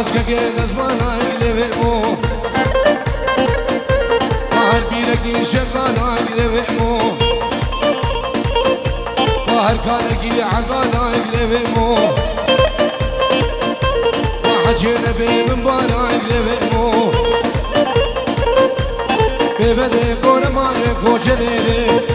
aşka gelmez bana gideve mo Bahar bireki şekana gideve mo Bahar kaleki akana gideve mo Bahar çerefe min bana gideve mo Bebede koremane koçerere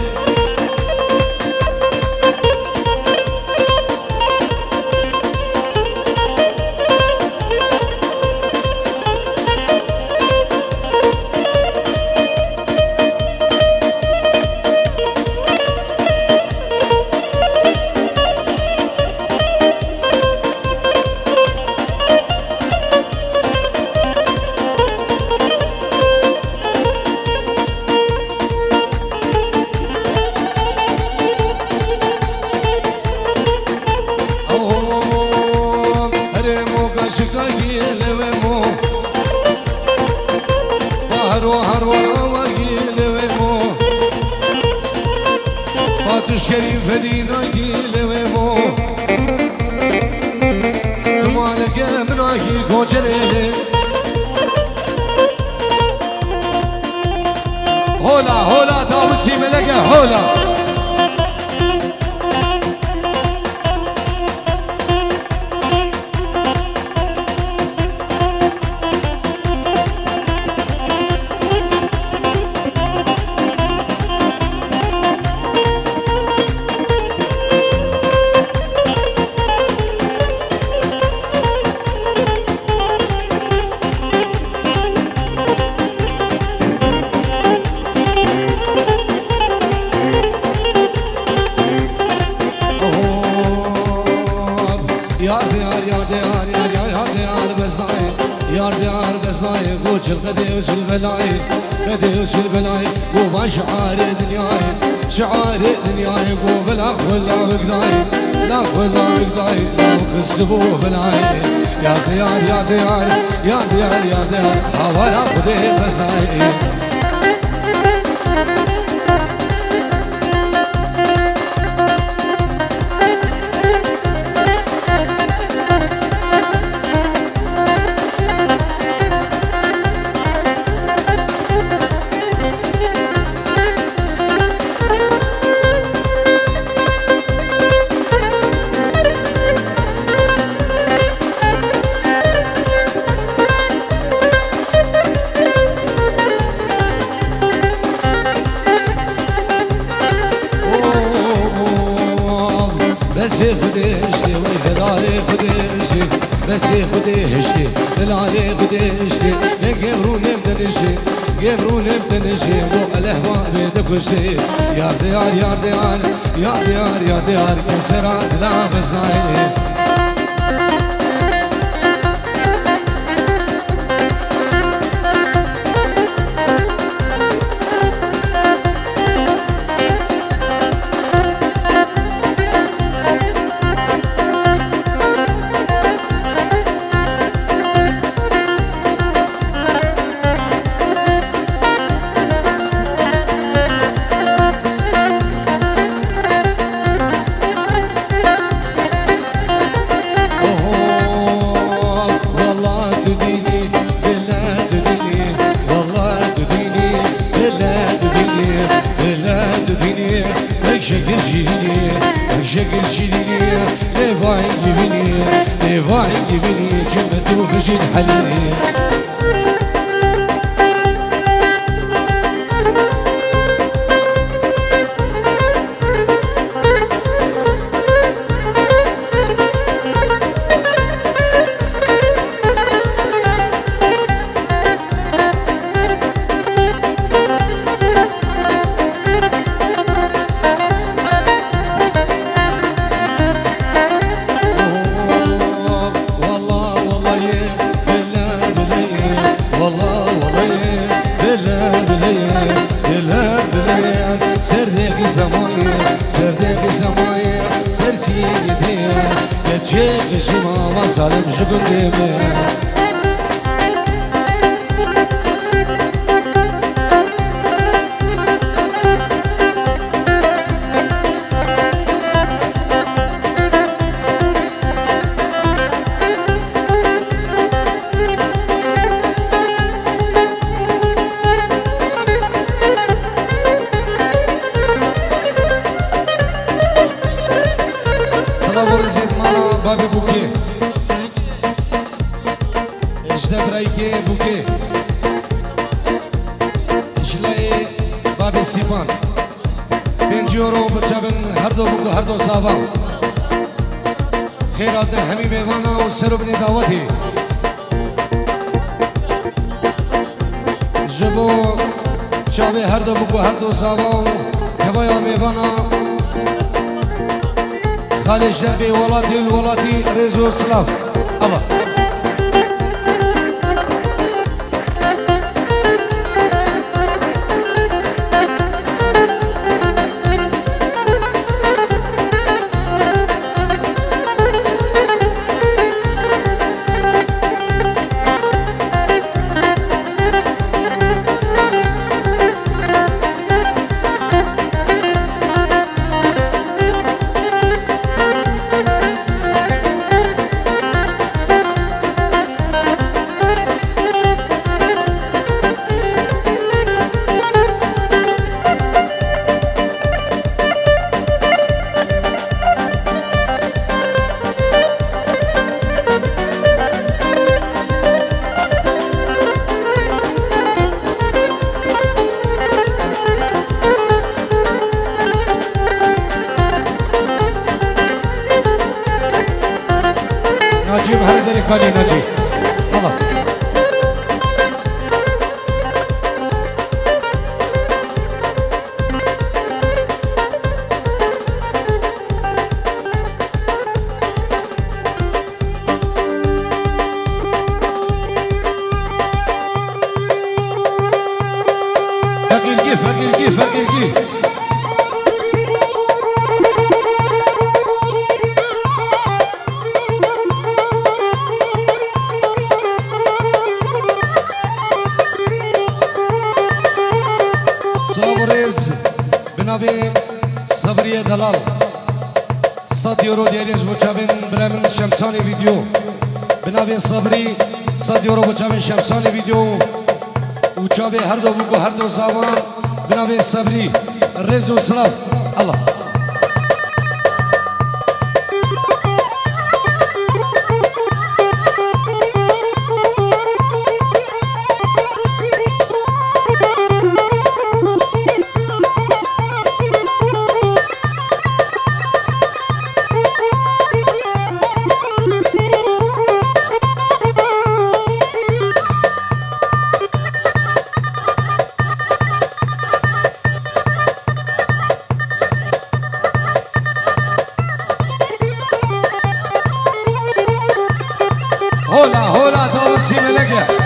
هولا هولا تاوسي ملكة هولا شعار دنياي بو بالأخ ولا بقداي لا ولا بقداي لا خسبو بالعين يا ديار يا ديار يا ديار يا ديار حوالي خدي بساي بسي خدي هشتي العلي خدي هشتي يقبرون بدنشي يقبرون بدنشي والهواء بيدك وشي يا ديار يا ديار يا ديار يا ديار كسرات لا بسناي بجيت حليل Salim Jugundeme رزيد مالا بابي بوكي اجدا برايكي بوكي اجلاي بابي سيبان 5 يورو بچابن هر دو بوكو هر دو صافا خيراتنا همي ميوانا وسربني دعوتي جبو چاوي هر دو بوكو هر دو صافا كبايا ميوانا خالي جنبي ولاتي الولاتي ريزو سلاف الله نجيب هردري كاني نجيب الله فقير صابريز بنابي صبرية دلال 100 يورو دياليش بوچابين برامن شمساني فيديو بنابي صبري 100 يورو بوچابين شمساني فيديو وچابي هر دو بوكو هر دو زاوان بنابي صبري رزو سلاف الله هولا توسي ملقا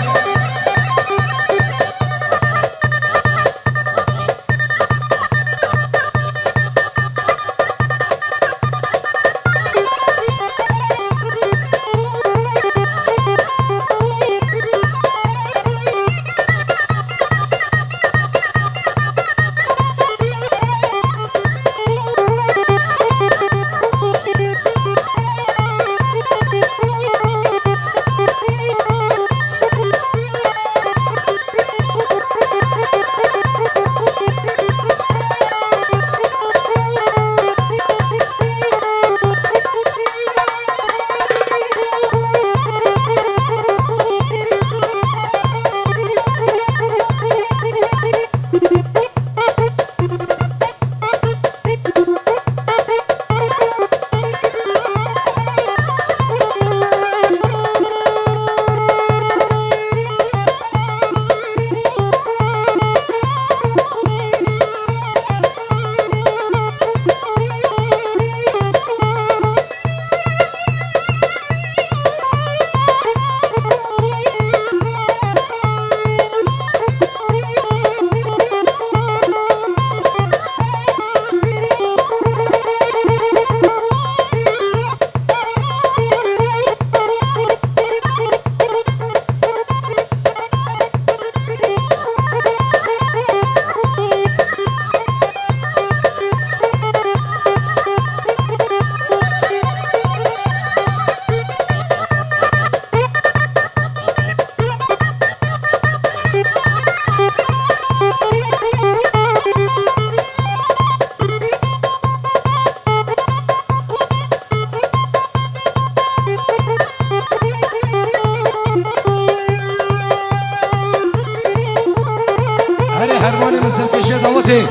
داوتي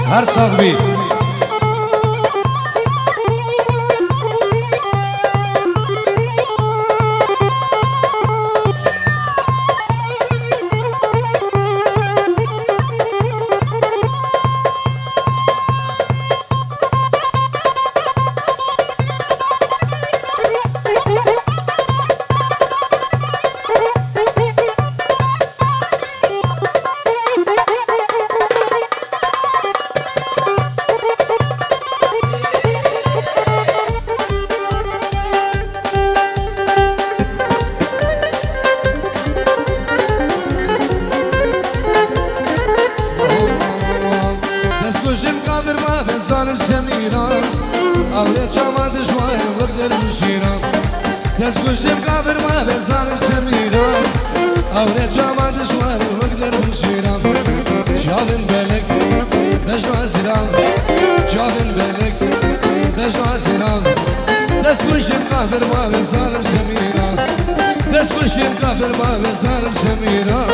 هر صاحبي دەستگوشتم قادر ما بزانم سمیرم ئەورێ چامان دشوارم وەک دەرم شیرم چاوم بەلک بەژوازرام چاوم بەلک بەژوازرام دەستگوشتم قادر ما بزانم سمیرم دەستگوشتم قادر ما بزانم سمیرم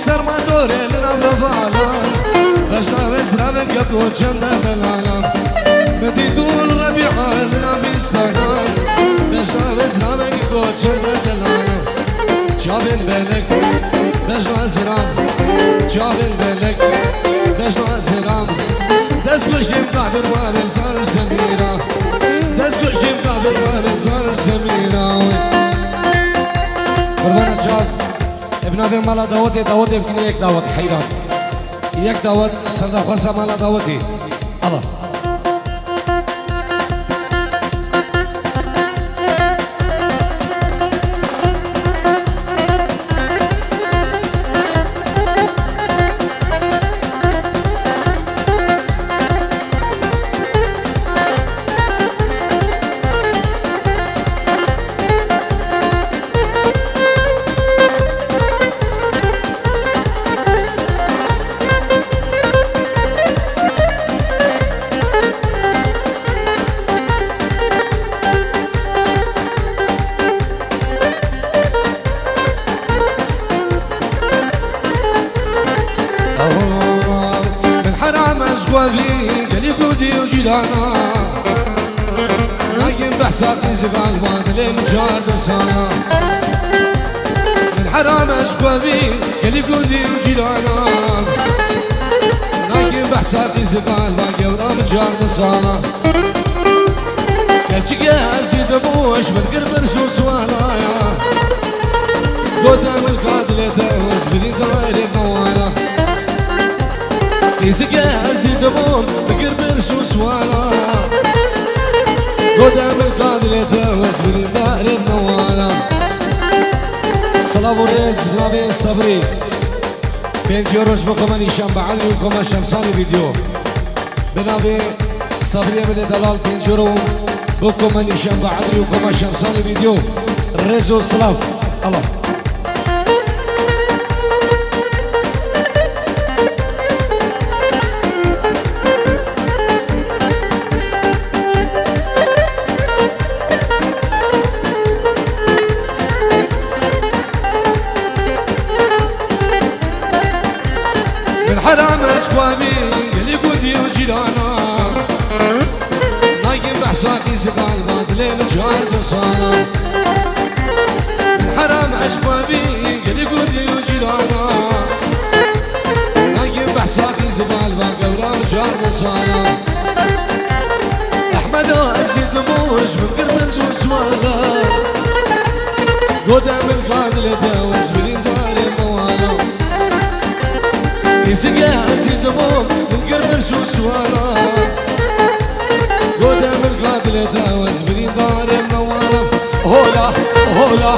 سرمادوري لنا بضالان بجنا وزرابن قبو جنة بالعالم مديدو الربيعة لنا بيستغان بجنا وزرابن قبو جنة بالعالم جابن بلك بجنا زرام جابن بلك بجنا زرام دزقشم قابر وابن صارم سميرا دزقشم قابر وابن صارم سميرا قربانا جاب ابن ابي مالا دعوتي بكني یک دعوت حيران یک دعوت سردا خاصه مالا دعوتي الله قالي قودي وجيلانا لكن بحسابي زبال باطلي مجار دسانا من حرام اشقوابي قالي قودي وجيلانا لكن بحسابي زبال باطلي مجار دسانا قالتي قاسي دبوش من قرب رسول سوالايا قدام القادلة تهوز بني دايري قوانا يزقى زيدهم بقرب رسول سوالا قدام القادر يتوز من دار النوالا صلاة ورز بنابي صبري بين جوروش بكمان شام بعلي وكما شمساني فيديو بنابي صبري من دلال بين جورو بكمان شام بعلي وكما شمساني فيديو رزو صلاف الله حرام اشقوابي قلي قودي وجيلانا نايم بحساقي زبال باطلي مجار دسانا حرام اشقوابي قلي قودي وجيلانا نايم بحساقي زبال باطلي مجار دسانا احمد ازيد موش من قرب نسوس سوالا قدام القادلة داوز بلي دار الموالا يسقى زيدهم من قرب رسول سوالا قدام القاتل يتاوز بني دار منوالا هولا هولا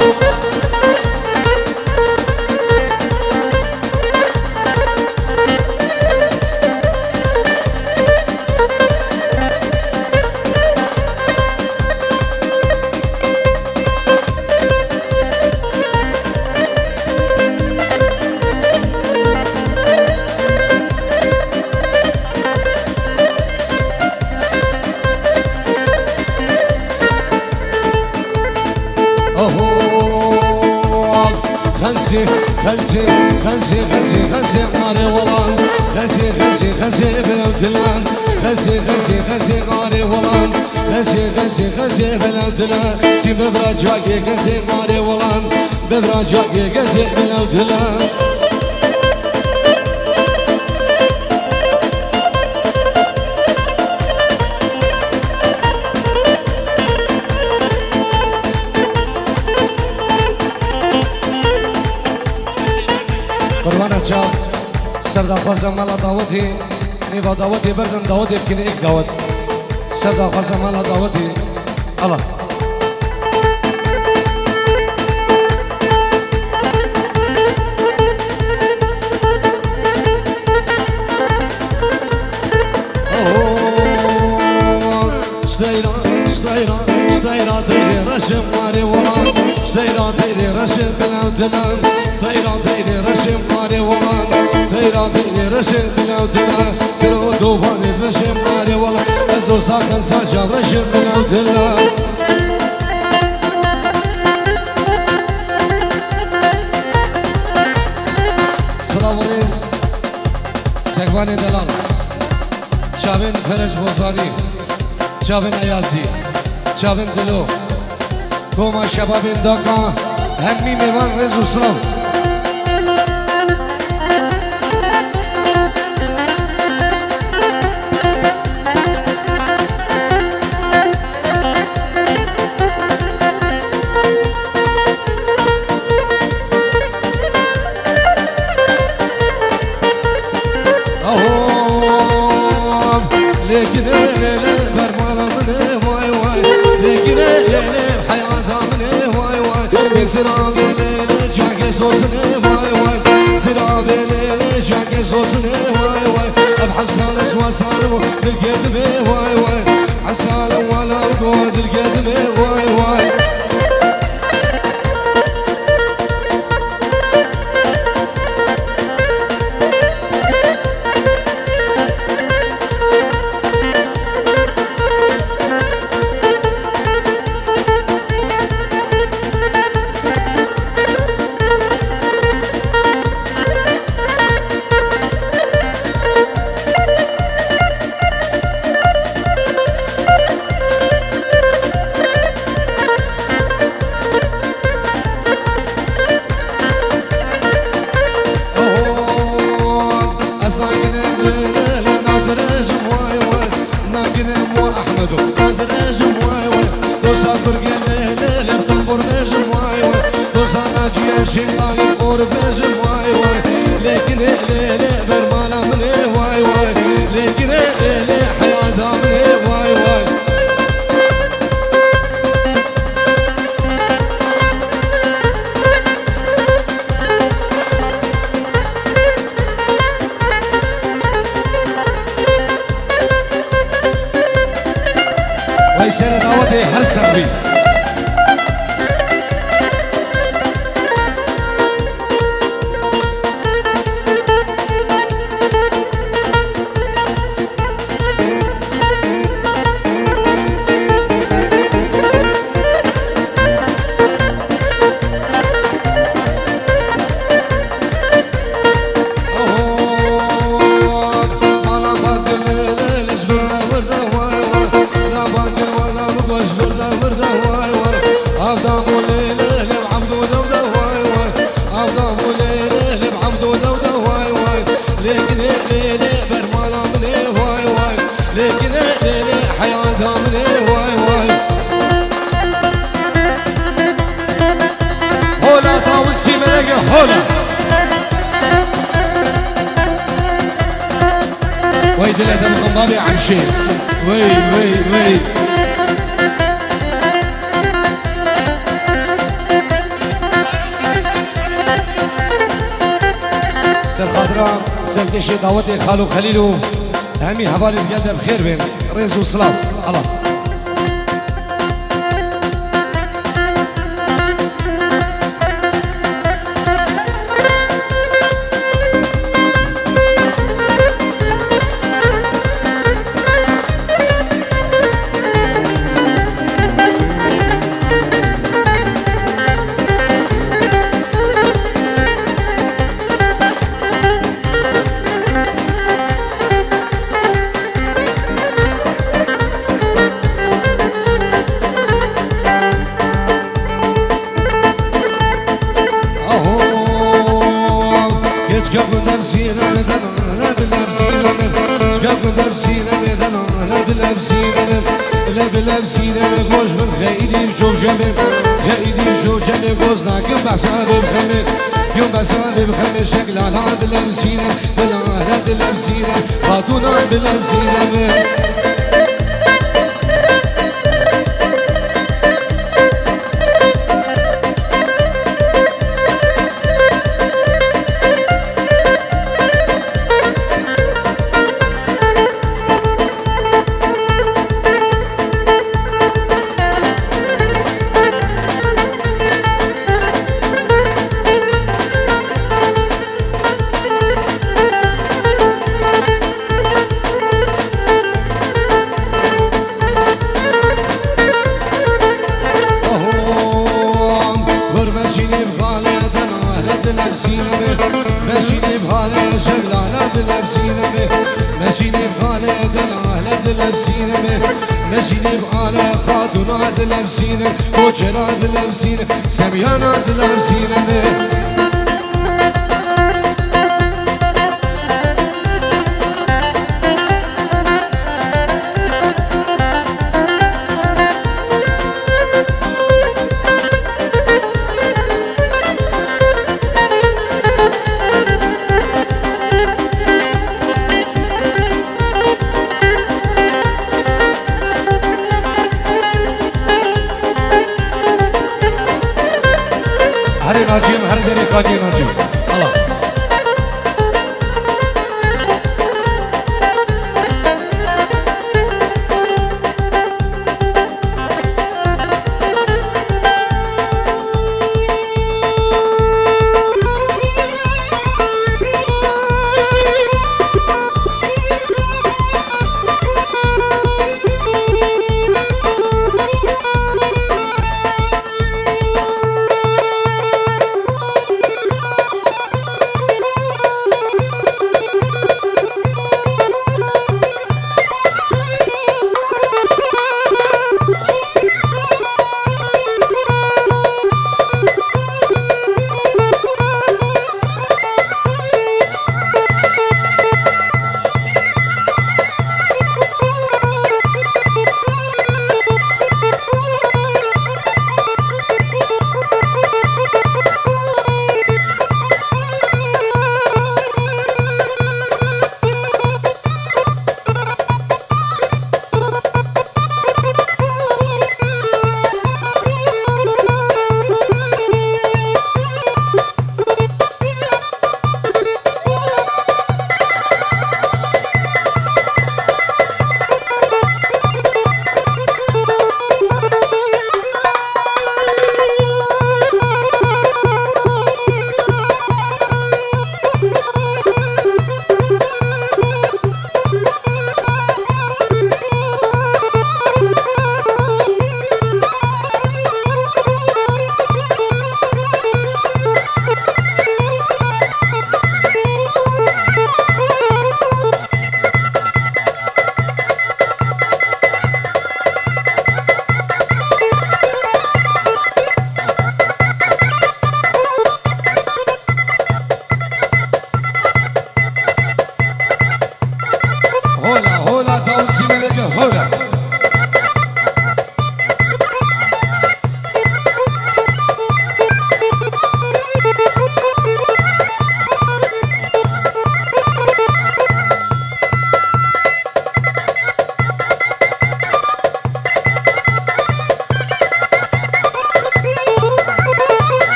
خلسي خلسي خلسي خلسي خلسي قاري ولان خلسي خلسي خلسي بلوتلان خلسي خلسي خلسي قاري ولان خلسي خلسي خلسي بلوتلان سي بفراجاكي خلسي قاري ولان بفراجاكي خلسي بلوتلان قربانت شاب سردا خوزا مالا دعوتي نيبا دعوتي بردن دعوتي بكني اك دعوت سردا خوزا مالا دعوتي الله شتيرا تيري رشم ماري وران شتيرا تيري رشم بلاوتلان طيرا تيري رشم ماري وران طيرا تيري رشم بلاوتلان سرو توفاني رشم ماري وران ازدو ساكن ساجا رشم بلاوتلان سلام وريس سيكواني دلال شابين فرج بوزاني شابين ايازي شابين دلو كوما شبابين داكا همي ميوان رزو سلام لكن برمانا مني واي واي لكن حياتها مني واي واي سراب الليل شاكي صوصني واي واي سراب الليل شاكي صوصني واي واي ابحث على سواسالو للكذب واي واي عسالو ولا رقود الكذب واي واي ويسير دعوتي هر سنبي ويد الأدب الغماري عن شيء وي سر خضراء سر دشي دعوتي خالو خليلو همي حوالي بجد بخير بين رزو صلاة الله شكاكو دبسينا بدنا بلبسينا شكاكو دبسينا بدنا بلبسينا لا بلبسينا بقوش من خيدي بشوف جنبي خيدي بشوف جنبي قوزنا كم بحسابي بخمي يوم بحسابي بخمي شكل على بلبسينا بلا بلبسينا خاتونا بلبسينا ماشيني بحالي شغلانة بلبسينا ماشيني بحالي دلالة بلبسينا ماشيني بحالي خاتونة بلبسينا وشرا بلبسينا سميانة بلبسينا هر ناجیم هر دری کاری ناجیم الله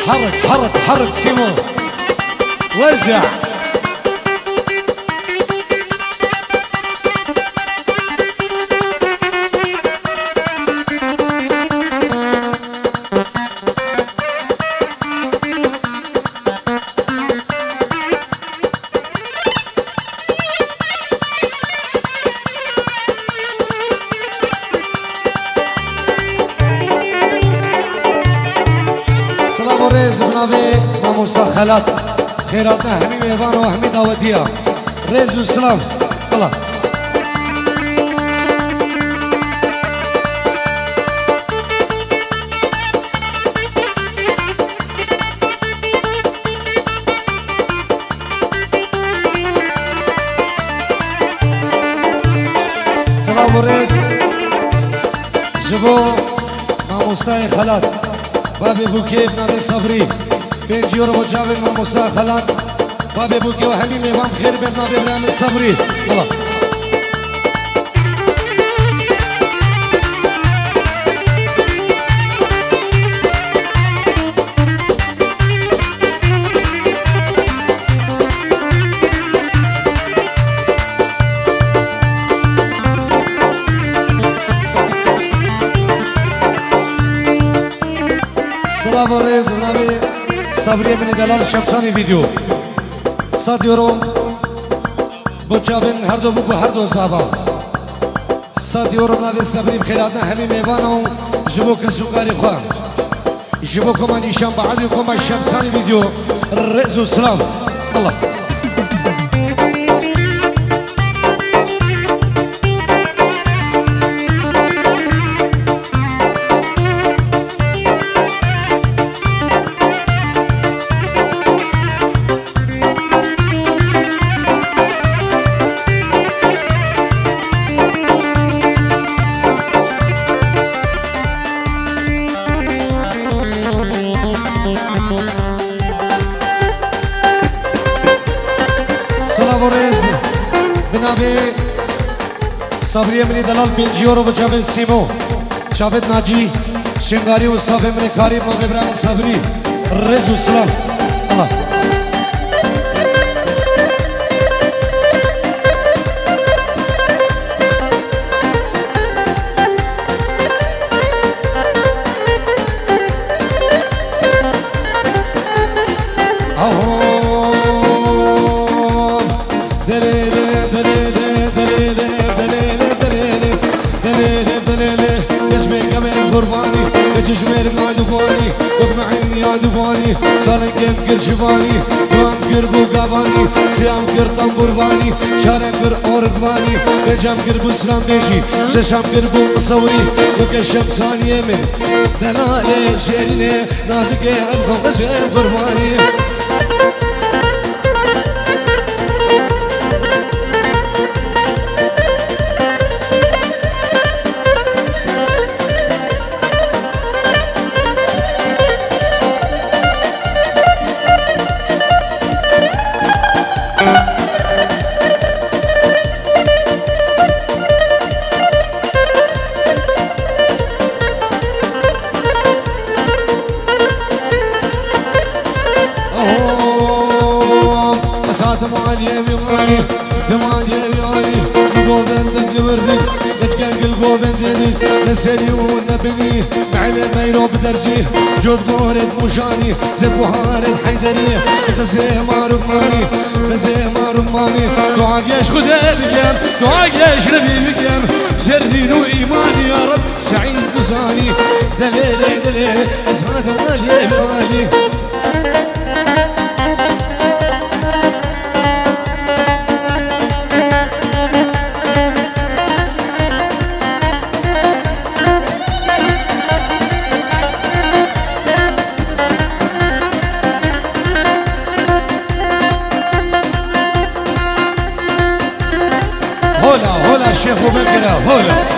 حرك حرك حرك سيمو وزع. خلات خيراتنا همي ميفان وهمي داوتيا ريز والسلام الله. سلام وريز جبو ماموستاي خلات بابي بوكيف نابي صبري بينجيور وجابر مع موسى خلات بابي بوكي وحبيب امام خير بن ابي ابراهيم الصبري الله. سلام وريز ونبي صبري من دلال شمساني فيديو صد يورو بوچابن هر دو بوكو هر دو صحابا صد يورو نبي صبري بخيراتنا همي ميوانو جبو كسوكاري خواه جبو كمان إشام بعدي كمان شمساني فيديو الرئيس والسلام الله. صبري مني دلال بينجيورو بجابن سيمو جابت ناجي شنغاري وصافي مني كاري مو ابراهيم صبري الرز والسلام الله. جميل ما دباني وبمعين يا دباني صالح كيف كر شباني دوام كر بوقاباني سيام كر طنبورباني شارع كر اورقباني بجام كر بسلام بيشي ششام كر بو مصوري وكشم ثانية من دلالي شيرني نازك عنكم غشير قرباني. سري ونبني معنا ما يروب درجي جود مورد مشاني زي بوهارد حيدري غزي مارماني غزي مارماني دعاء ياش خذ بكام دعاء ياش ربي بكام جردين وإيماني يا رب سعيد بزاني دليل دليل أسمعك مالي مالي. الشيخ وبكرة هولا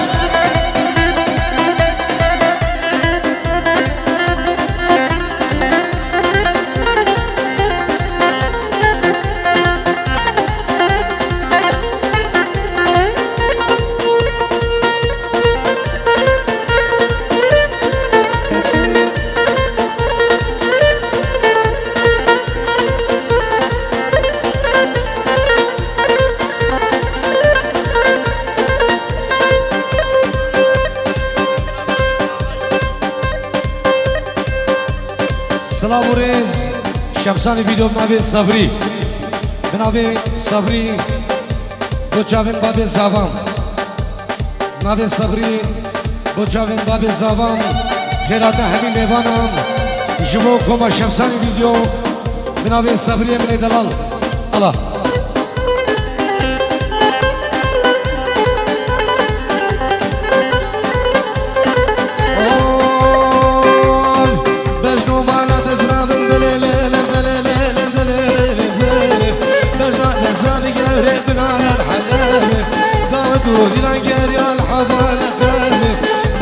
سلام و ریز شمسانی ویدیو بنابه صبری بنابه صبری بو چاوین بابه زاوام بنابه صبری بو چاوین بابه زاوام خیرات همین میوانم جبو کما شمسانی ویدیو بنابه صبری من دلال الله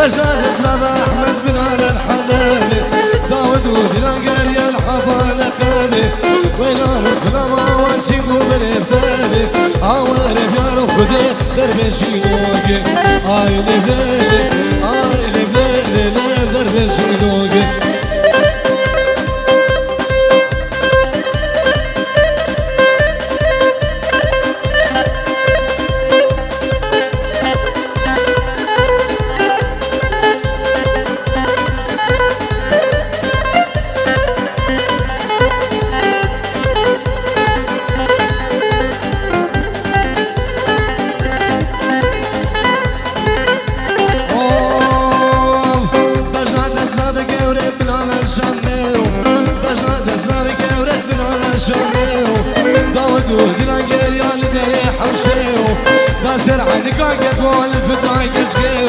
بجاد اسلام احمد بن على الحلال داود ودرانقر يا الحفال قلبي وينار الظلام واسيبو بالابدال عوارف يا رفدي دربشينوكي اي لفلي دربشينوكي سر عينك عقد والفتاي كسكيو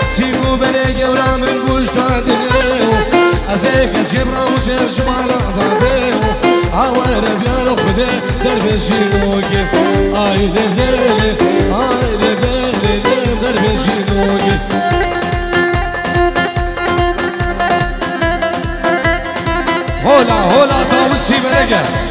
سيبو بريق ورامن بوش تعدنيو أزيك اسكبرا وسير شمال أفاديو عوارب يا رفدي دربشينوكي آي لفلي دربشينوكي هولا داوسي بريقة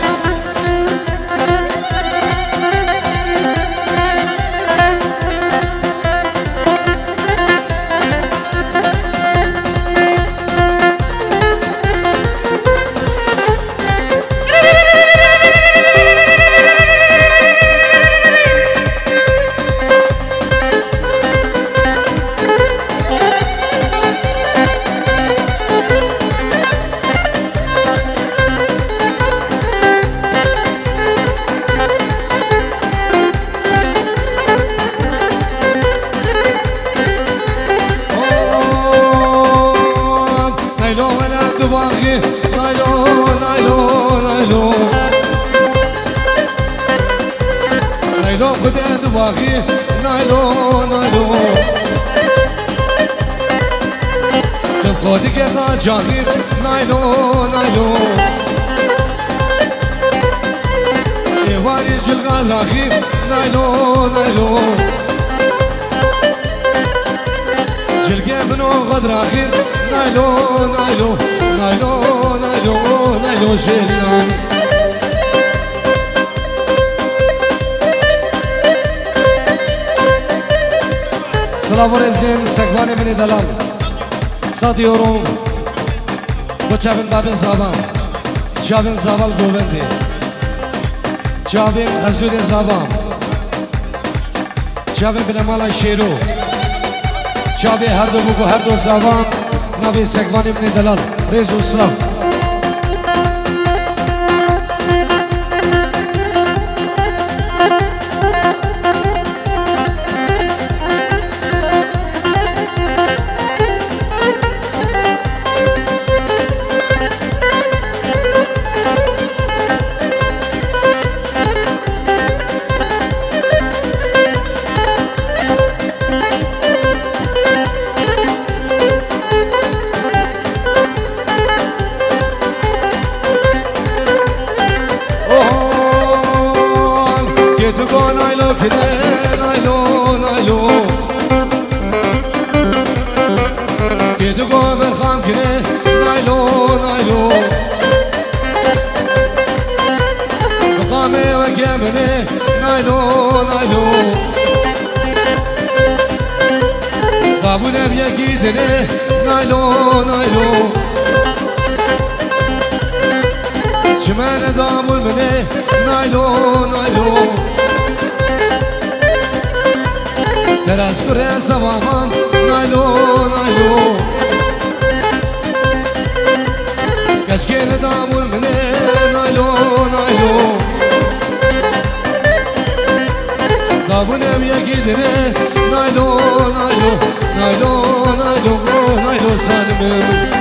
جاهير نايلو ايواري جلغال راغيب نايلو جلقي بنو غد راغيب نايلو شيريان سلام ورزين سكواني من دلال صاديورون با چاوین بابن زاوان چاوین زاوال گوونده چاوین خزود زاوان چاوین بنمالا شیرو چاوین هر دو بگو هر دو زاوان ناوی سگوانی من دلال ریز و صلاف شمان دامول منه نايلو تراس كره سوامان نايلو اسكن دامون منه نايلو نايلو دابونم يكيدنه نايلو نايلو نايلو نايلو نايلو سالمم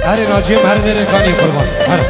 هر ناجیم هر دره کانی قربان هر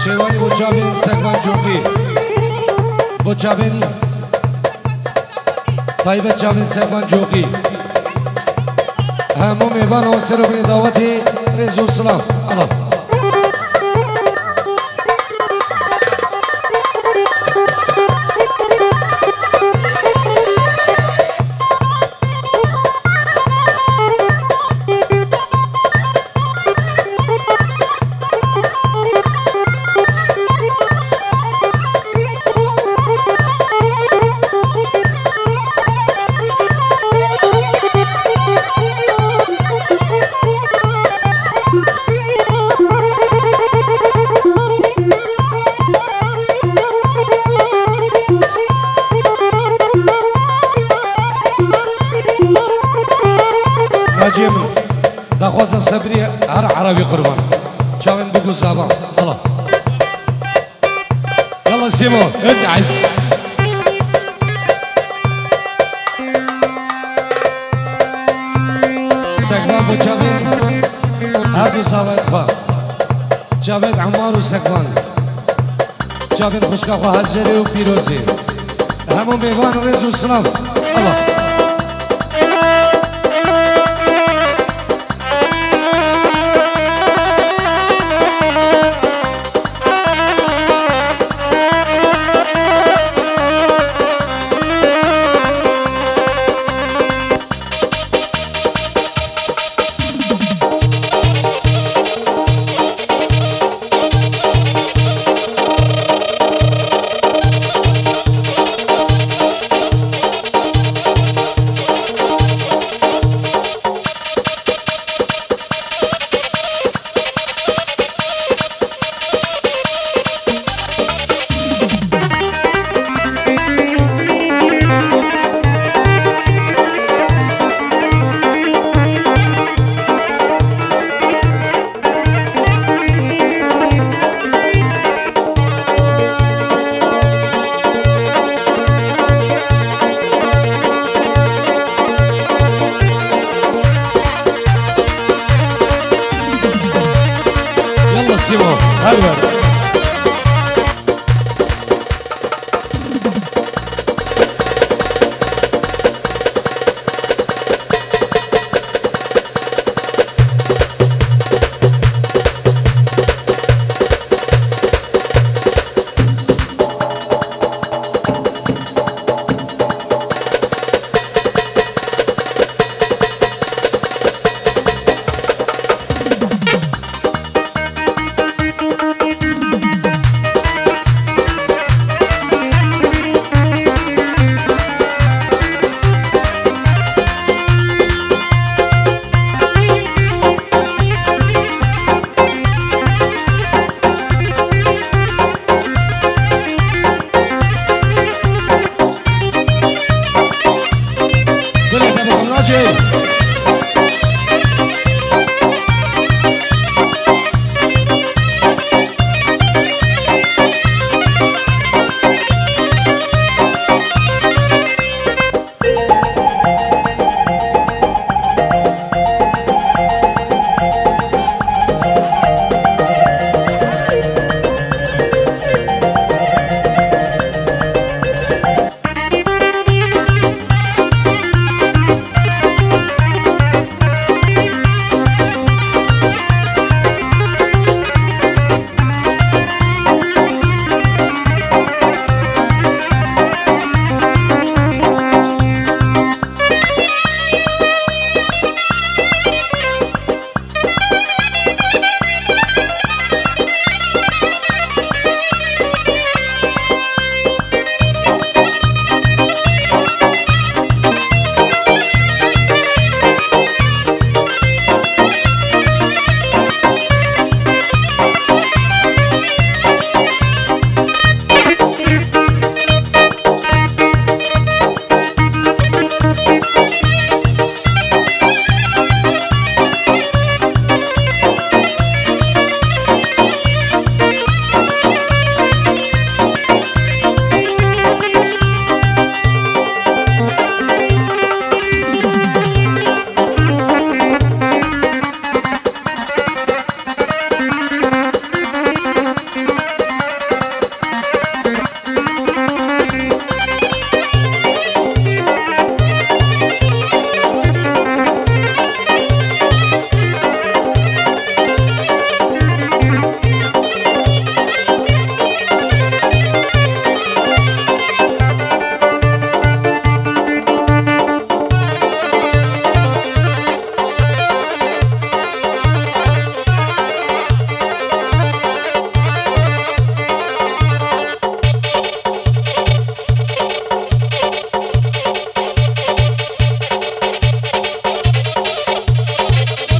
شیوانی بچابین سکوان جونگی بچابین طایبت چابین سکوان جونگی همو میوان و سر بین دعوتی رزو سلام الله ناجم دخواست صبری هر عربی قربان چاوین بگو زبان الله يلا سيمو ادعس سكبان بو جاوید هادو ساوید خواه جاوید عمار و سکبان جاوید خوشگاه خواه هزجری و پیروزی همون بیوان و رز و سلام الله سيمو هلور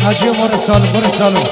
Hacı Mora Salım Hadi Salım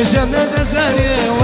Nişemle de seriye